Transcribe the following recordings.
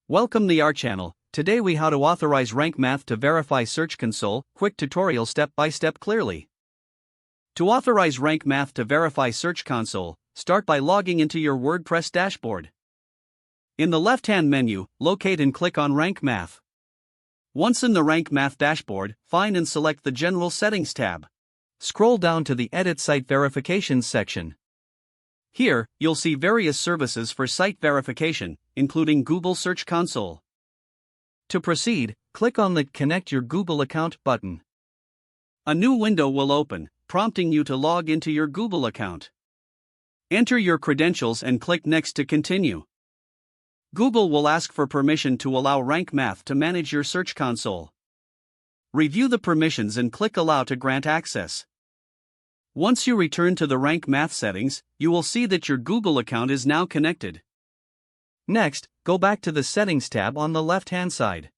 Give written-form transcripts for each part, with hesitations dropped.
Welcome to our channel. Today we how to authorize rank math to verify Search Console, quick tutorial step by step clearly. To authorize rank math to verify Search Console, start by logging into your WordPress dashboard. In the left-hand menu, locate and click on Rank Math. Once in the Rank Math dashboard, find and select the General Settings tab. Scroll down to the Edit Site Verifications section. Here, you'll see various services for site verification, including Google Search Console. To proceed, click on the Connect Your Google Account button. A new window will open, prompting you to log into your Google account. Enter your credentials and click Next to continue. Google will ask for permission to allow Rank Math to manage your Search Console. Review the permissions and click Allow to grant access. Once you return to the Rank Math settings, you will see that your Google account is now connected. Next, go back to the Settings tab on the left-hand side.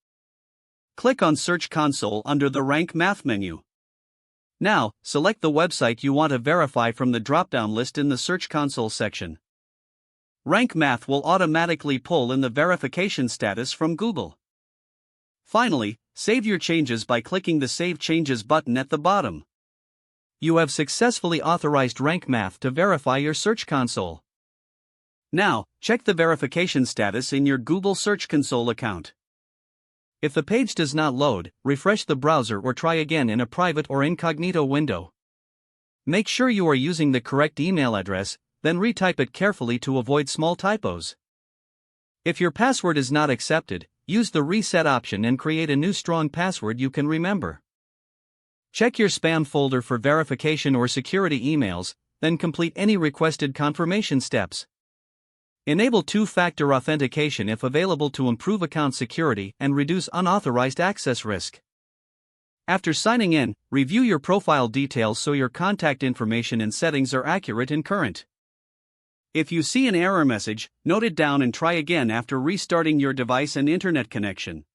Click on Search Console under the Rank Math menu. Now, select the website you want to verify from the drop-down list in the Search Console section. Rank Math will automatically pull in the verification status from Google. Finally, save your changes by clicking the Save Changes button at the bottom. You have successfully authorized Rank Math to verify your Search Console. Now, check the verification status in your Google Search Console account. If the page does not load, refresh the browser or try again in a private or incognito window. Make sure you are using the correct email address, then retype it carefully to avoid small typos. If your password is not accepted, use the Reset option and create a new strong password you can remember. Check your spam folder for verification or security emails, then complete any requested confirmation steps. Enable two-factor authentication if available to improve account security and reduce unauthorized access risk. After signing in, review your profile details so your contact information and settings are accurate and current. If you see an error message, note it down and try again after restarting your device and internet connection.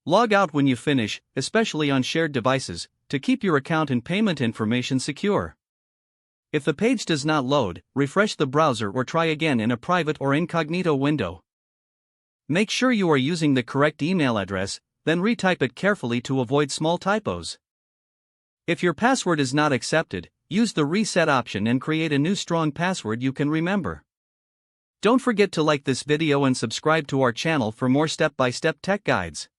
Log out when you finish, especially on shared devices, to keep your account and payment information secure. If the page does not load, refresh the browser or try again in a private or incognito window. Make sure you are using the correct email address, then retype it carefully to avoid small typos. If your password is not accepted, use the Reset option and create a new strong password you can remember. Don't forget to like this video and subscribe to our channel for more step-by-step tech guides.